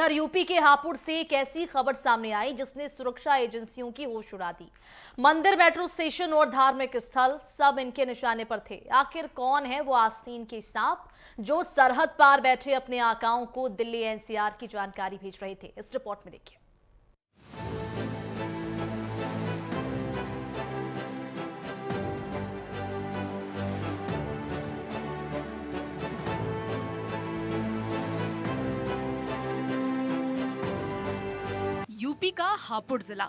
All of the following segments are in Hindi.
इधर यूपी के हापुड़ से एक ऐसी खबर सामने आई जिसने सुरक्षा एजेंसियों की होश उड़ा दी। मंदिर, मेट्रो स्टेशन और धार्मिक स्थल सब इनके निशाने पर थे। आखिर कौन है वो आस्तीन के सांप जो सरहद पार बैठे अपने आकाओं को दिल्ली एनसीआर की जानकारी भेज रहे थे? इस रिपोर्ट में देखिए। यूपी का हापुड़ जिला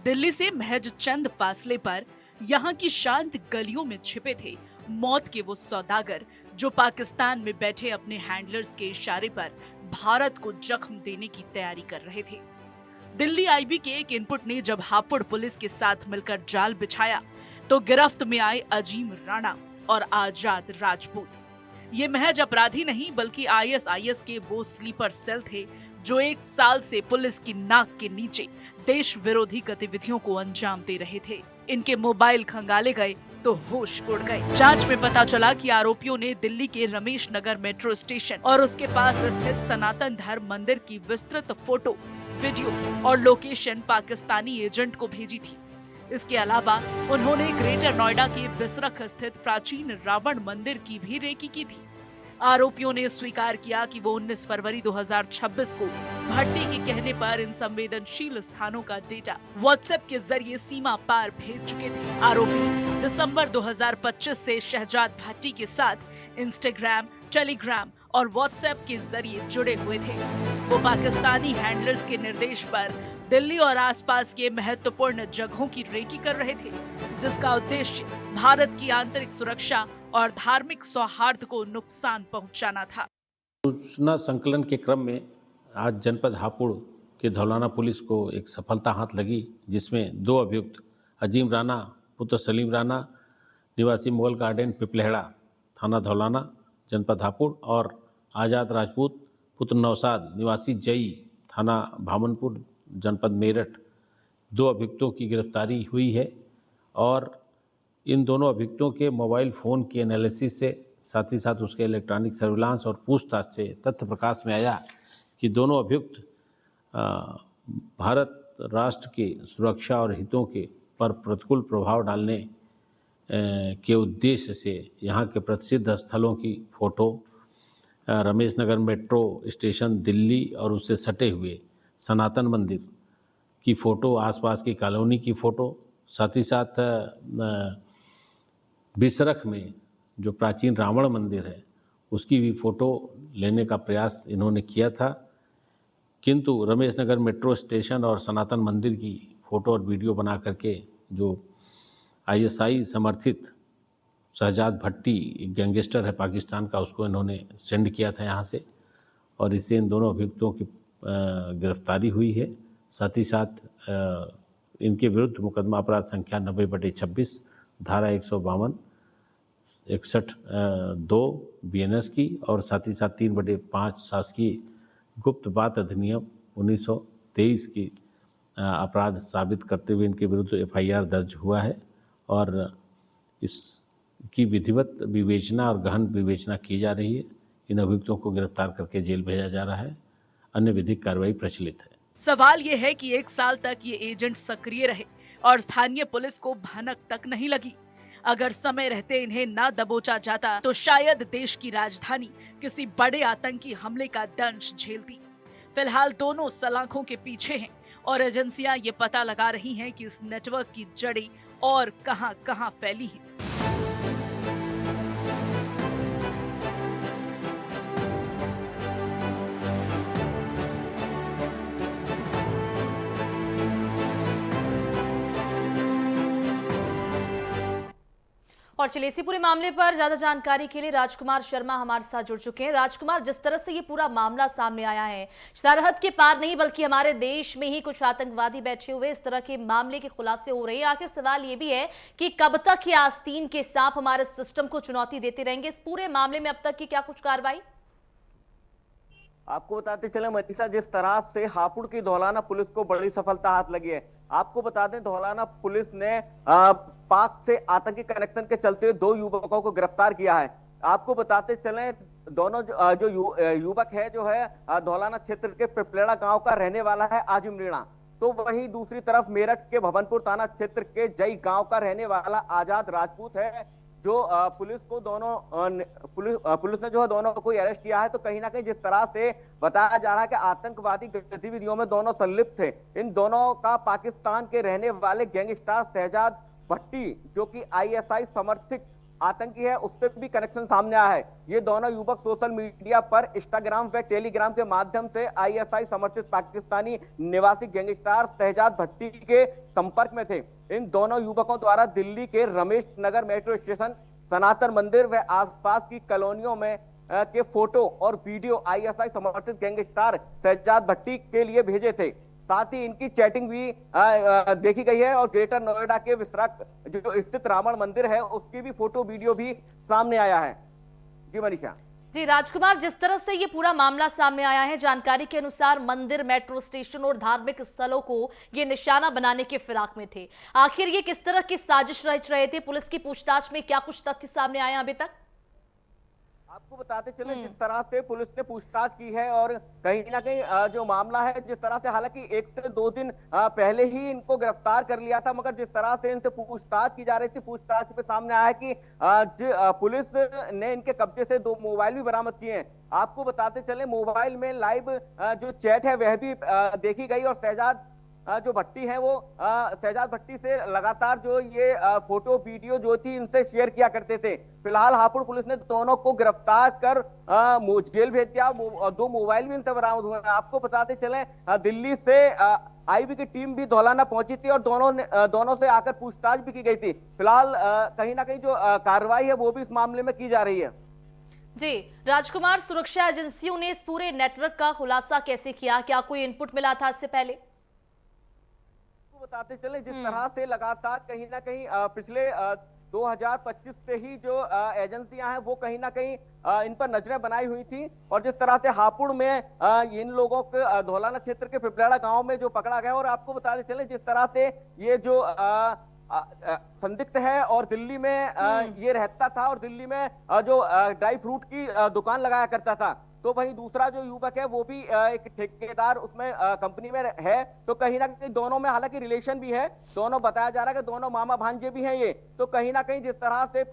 दिल्ली से महज चंद फासले पर यहाँ की शांत गलियों में छिपे थे मौत के वो सौदागर जो पाकिस्तान में बैठे अपने हैंडलर्स के इशारे पर भारत को जख्म देने की तैयारी कर रहे थे। दिल्ली आईबी के एक इनपुट ने जब हापुड़ पुलिस के साथ मिलकर जाल बिछाया तो गिरफ्त में आए अजीम राणा और आजाद राजपूत। ये महज अपराधी नहीं बल्कि आईएसआईएस के वो स्लीपर सेल थे जो एक साल से पुलिस की नाक के नीचे देश विरोधी गतिविधियों को अंजाम दे रहे थे। इनके मोबाइल खंगाले गए तो होश उड़ गए। जांच में पता चला कि आरोपियों ने दिल्ली के रमेश नगर मेट्रो स्टेशन और उसके पास स्थित सनातन धर्म मंदिर की विस्तृत फोटो, वीडियो और लोकेशन पाकिस्तानी एजेंट को भेजी थी। इसके अलावा उन्होंने ग्रेटर नोएडा के बिसरख स्थित प्राचीन रावण मंदिर की भी रेकी की थी। आरोपियों ने स्वीकार किया कि वो 19 फरवरी 2026 को भट्टी के कहने पर इन संवेदनशील स्थानों का डेटा व्हाट्सएप के जरिए सीमा पार भेज चुके थे। आरोपी दिसंबर 2025 से शहजाद भट्टी के साथ इंस्टाग्राम, टेलीग्राम और व्हाट्सएप के जरिए जुड़े हुए थे। वो पाकिस्तानी हैंडलर्स के निर्देश पर दिल्ली और आसपास के महत्वपूर्ण जगहों की रेकी कर रहे थे, जिसका उद्देश्य भारत की आंतरिक सुरक्षा और धार्मिक सौहार्द को नुकसान पहुंचाना था। सूचना संकलन के क्रम में आज जनपद हापुड़ के धौलाना पुलिस को एक सफलता हाथ लगी, जिसमें 2 अभियुक्त अजीम राणा पुत्र सलीम राणा निवासी मुगल गार्डन पिपलेहड़ा थाना धौलाना जनपद हापुड़ और आज़ाद राजपूत पुत्र नौसाद निवासी जई थाना भामनपुर जनपद मेरठ 2 अभियुक्तों की गिरफ्तारी हुई है। और इन दोनों अभियुक्तों के मोबाइल फ़ोन की एनालिसिस से साथ ही साथ उसके इलेक्ट्रॉनिक सर्विलांस और पूछताछ से तथ्य प्रकाश में आया कि दोनों अभियुक्त भारत राष्ट्र की सुरक्षा और हितों के पर प्रतिकूल प्रभाव डालने के उद्देश्य से यहाँ के प्रसिद्ध स्थलों की photo, Ramesh Nagar metro station Delhi और उससे सटे हुए सनातन मंदिर की फ़ोटो, आसपास की कॉलोनी की फ़ोटो, साथ ही साथ बिसरख में जो प्राचीन रावण मंदिर है उसकी भी फ़ोटो लेने का प्रयास इन्होंने किया था, किंतु रमेश नगर मेट्रो स्टेशन और सनातन मंदिर की फ़ोटो और वीडियो बना करके जो आईएसआई समर्थित शहजाद भट्टी एक गैंगस्टर है पाकिस्तान का, उसको इन्होंने सेंड किया था यहाँ से, और इससे इन दोनों अभियुक्तों की गिरफ्तारी हुई है। साथ ही साथ इनके विरुद्ध मुकदमा अपराध संख्या 90/26 धारा 152 61(2) बीएनएस की और साथ ही साथ 3/5 शासकीय गुप्त बात अधिनियम 1923 की अपराध साबित करते हुए इनके विरुद्ध एफआईआर दर्ज हुआ है और इसकी विधिवत विवेचना और गहन विवेचना की जा रही है। इन अभियुक्तों को गिरफ्तार करके जेल भेजा जा रहा है। अन्य विधिक कार्रवाई प्रचलित है। सवाल ये है कि 1 साल तक ये एजेंट सक्रिय रहे और स्थानीय पुलिस को भनक तक नहीं लगी। अगर समय रहते इन्हें ना दबोचा जाता तो शायद देश की राजधानी किसी बड़े आतंकी हमले का दंश झेलती। फिलहाल दोनों सलाखों के पीछे हैं और एजेंसियां ये पता लगा रही हैं कि इस नेटवर्क की जड़ें और कहां-कहां फैली हैं। और चलिए इसी पूरे मामले पर ज्यादा जानकारी के लिए राजकुमार शर्मा हमारे साथ जुड़ चुके हैं। राजकुमार, जिस तरह से ये पूरा मामला सामने आया है, सरहद के पार नहीं बल्कि हमारे देश में ही कुछ आतंकवादी बैठे हुए इस तरह के मामले के खुलासे हो रहे हैं। आखिर सवाल ये भी है कि कब तक ये आस्तीन के सांप हमारे सिस्टम को चुनौती देते रहेंगे? इस पूरे मामले में अब तक की क्या कुछ कार्रवाई? आपको बताते चले मनीषा, जिस तरह से हापुड़ की धौलाना पुलिस को बड़ी सफलता हाथ लगी है। आपको बता दें, धौलाना पुलिस ने पाक से आतंकी कनेक्शन के चलते 2 युवकों को गिरफ्तार किया है। आपको बताते चलें, दोनों युवक है जो है धौलाना क्षेत्र के पिपलेड़ा गांव का रहने वाला है आजिम मीणा। तो वहीं दूसरी तरफ मेरठ के भवनपुर थाना क्षेत्र के जई गांव का रहने वाला आजाद राजपूत है, जो पुलिस को दोनों पुलिस ने जो है दोनों को अरेस्ट किया है। तो कहीं ना कहीं जिस तरह से बताया जा रहा है कि आतंकवादी गतिविधियों में दोनों संलिप्त थे, इन दोनों का पाकिस्तान के रहने वाले गैंगस्टर शहजाद भट्टी जो कि आईएसआई समर्थित आतंकी है, उससे भी कनेक्शन सामने आया है। ये दोनों युवक सोशल मीडिया पर इंस्टाग्राम व टेलीग्राम के माध्यम से आईएसआई समर्थित पाकिस्तानी निवासी गैंगस्टर शहजाद भट्टी के संपर्क में थे। इन दोनों युवकों द्वारा दिल्ली के रमेश नगर मेट्रो स्टेशन, सनातन मंदिर व आसपास की कॉलोनियों में के फोटो और वीडियो आईएसआई समर्थित गैंगस्टर शहजाद भट्टी के लिए भेजे थे। साथ ही इनकी चैटिंग भी देखी गई है और ग्रेटर नोएडा के विसराक जो स्थित रावण मंदिर है उसकी भी फोटो वीडियो भी सामने आया है। जी मनीषा। जी राजकुमार, जिस तरह से ये पूरा मामला सामने आया है, जानकारी के अनुसार मंदिर, मेट्रो स्टेशन और धार्मिक स्थलों को ये निशाना बनाने के फिराक में थे। आखिर ये किस तरह की साजिश रच रहे थे? पुलिस की पूछताछ में क्या कुछ तथ्य सामने आए अभी तक? आपको बताते चले जिस तरह से पुलिस ने पूछताछ की है और कहीं ना कहीं जो मामला है, जिस तरह से हालांकि 1 से 2 दिन पहले ही इनको गिरफ्तार कर लिया था, मगर जिस तरह से इनसे पूछताछ की जा रही थी, पूछताछ पे सामने आया कि पुलिस ने इनके कब्जे से 2 मोबाइल भी बरामद किए हैं। आपको बताते चले मोबाइल में लाइव जो चैट है वह भी देखी गई और शहजाद जो भट्टी है वो शहजाद भट्टी से लगातार जो ये फोटो वीडियो जो थी इनसे शेयर किया करते थे। फिलहाल हापुड़ पुलिस ने दोनों को गिरफ्तार कर जेल भेज दिया। 2 मोबाइल भी इनसे बरामद हुए हैं। आपको बताते चले दिल्ली से आईबी की टीम भी धौलाना पहुंची थी और दोनों से आकर पूछताछ भी की गई थी। फिलहाल कहीं ना कहीं जो कार्रवाई है वो भी इस मामले में की जा रही है। जी राजकुमार, सुरक्षा एजेंसियों ने इस पूरे नेटवर्क का खुलासा कैसे किया? क्या कोई इनपुट मिला था इससे पहले? बताते चले जिस तरह से लगातार कहीं ना कहीं पिछले 2025 से ही जो एजेंसियां हैं वो कहीं ना कहीं इन पर नजरें बनाई हुई थी और जिस तरह से हापुड़ में इन लोगों को धौलाना क्षेत्र के पिपलेड़ा गांव में जो पकड़ा गया। और आपको बताते चले जिस तरह से ये जो संदिग्ध है और दिल्ली में ये रहता था और दिल्ली में जो ड्राई फ्रूट की दुकान लगाया करता था, तो वहीं दूसरा जो युवक है वो भी एक ठेकेदार उसमें कंपनी में है। तो कहीं ना कहीं दोनों में हालांकि रिलेशन भी है, दोनों बताया जा रहा है कि दोनों मामा भांजे भी हैं ये। तो कहीं ना कहीं जिस तरह से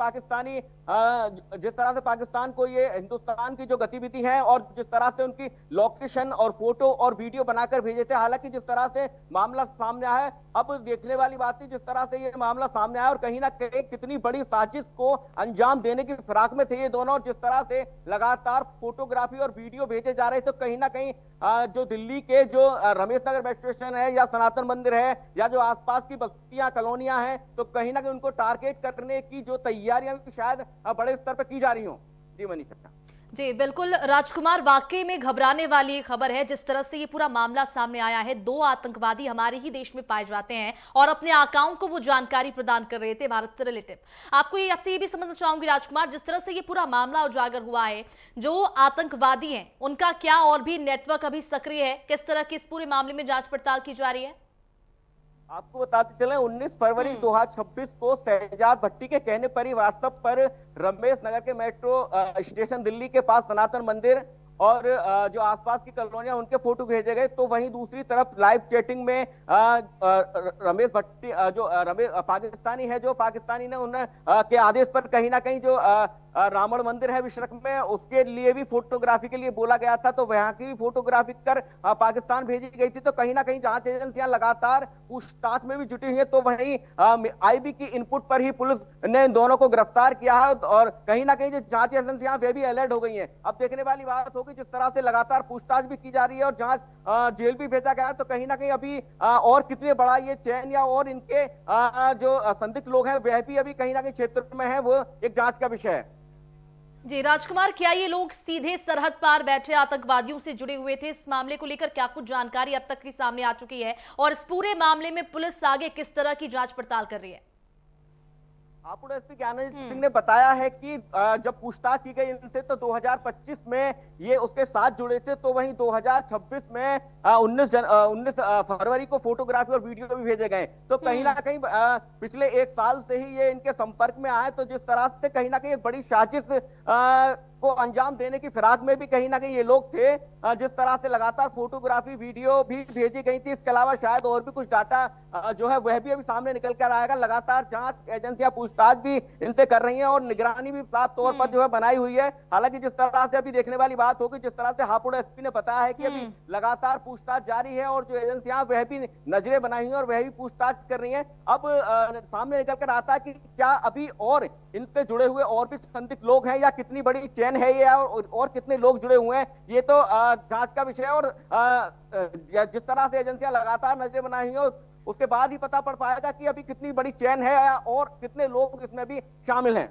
पाकिस्तान को ये हिंदुस्तान की जो गतिविधि है और जिस तरह से उनकी लोकेशन और फोटो और वीडियो बनाकर भेजे थे, हालांकि जिस तरह से मामला सामने आया है, अब देखने वाली बात थी जिस तरह से ये मामला सामने आया और कहीं ना कहीं कितनी बड़ी साजिश को अंजाम देने की फिराक में थे ये दोनों। जिस तरह से लगातार फोटोग्राफी और वीडियो भेजे जा रहे, तो कहीं ना कहीं जो दिल्ली के जो रमेश नगर मेट्रो स्टेशन है या सनातन मंदिर है या जो आसपास की बस्तियां कॉलोनियां हैं, तो कहीं ना कहीं उनको टारगेट करने की जो तैयारियां शायद बड़े स्तर पर की जा रही हो। जी मनीषा। जी बिल्कुल राजकुमार, वाकई में घबराने वाली खबर है जिस तरह से ये पूरा मामला सामने आया है। 2 आतंकवादी हमारे ही देश में पाए जाते हैं और अपने आकाओं को वो जानकारी प्रदान कर रहे थे भारत से रिलेटिव। आपसे ये भी समझना चाहूंगी राजकुमार, जिस तरह से ये पूरा मामला उजागर हुआ है, जो आतंकवादी हैं उनका क्या और भी नेटवर्क अभी सक्रिय है? किस तरह की इस पूरे मामले में जांच पड़ताल की जा रही है? आपको बताते चले 19 फरवरी 2026 को शहजाद भट्टी के कहने पर ही व्हाट्सएप पर रमेश नगर के मेट्रो स्टेशन दिल्ली के पास सनातन मंदिर और जो आसपास की कॉलोनियां उनके फोटो भेजे गए। तो वहीं दूसरी तरफ लाइव चैटिंग में रमेश भट्टी जो रमेश पाकिस्तानी है, जो पाकिस्तानी ने उन्हें के आदेश पर कहीं ना कहीं जो रावण मंदिर है विश्रक में, उसके लिए भी फोटोग्राफी के लिए बोला गया था, तो वहां की भी फोटोग्राफी कर पाकिस्तान भेजी गई थी। तो कहीं ना कहीं जांच एजेंसियां लगातार पूछताछ में भी जुटी हुई है। तो वहीं आईबी की इनपुट पर ही पुलिस ने इन दोनों को गिरफ्तार किया है और कहीं ना कहीं जो जांच एजेंसियां वे भी अलर्ट हो गई हैं। अब देखने वाली बात होगी जिस तरह से लगातार पूछताछ भी की जा रही है और जांच जेल भी भेजा गया है, तो कहीं ना कहीं अभी और कितने बड़ा ये चैन या और इनके जो संदिग्ध लोग हैं वह भी अभी कहीं ना कहीं क्षेत्र में है, वो एक जांच का विषय है। जी राजकुमार, क्या ये लोग सीधे सरहद पार बैठे आतंकवादियों से जुड़े हुए थे? इस मामले को लेकर क्या कुछ जानकारी अब तक की सामने आ चुकी है और इस पूरे मामले में पुलिस आगे किस तरह की जांच पड़ताल कर रही है? हापुड़ एसपी ज्ञानेंद्र सिंह ने बताया है कि जब पूछताछ की गई इनसे तो 2025 में ये उसके साथ जुड़े थे, तो वहीं 2026 में 19 फरवरी को फोटोग्राफी और वीडियो भी भेजे गए। तो कहीं ना कहीं पिछले 1 साल से ही ये इनके संपर्क में आए। तो जिस तरह से कहीं ना कहीं एक बड़ी साजिश को अंजाम देने की फिराक में भी कहीं ना कहीं ये लोग थे। जिस तरह से लगातार फोटोग्राफी वीडियो भी भेजी गई थी, इसके अलावा शायद और भी कुछ डाटा जो है वह भी अभी सामने निकल कर आएगा। लगातार जांच एजेंसियां पूछताछ भी इनसे कर रही हैं और निगरानी भी साफ तौर पर जो है बनाई हुई है। हालांकि जिस तरह से अभी देखने वाली बात होगी, जिस तरह से हापुड़ एसपी ने बताया है कि अभी लगातार पूछताछ जारी है और जो एजेंसियां वह भी नजरें बनाई हुई हैं और वह भी पूछताछ कर रही हैं। अब सामने निकल कर आता है कि क्या अभी और इनसे जुड़े हुए और भी संदिग्ध लोग हैं या कितनी बड़ी चेन है ये और कितने लोग जुड़े हुए हैं, ये तो जांच का विषय है। और जिस तरह से एजेंसियां लगातार नजरें बनाई हैं उसके बाद ही पता पड़ पाएगा कि अभी कितनी बड़ी चेन है और कितने लोग इसमें भी शामिल हैं।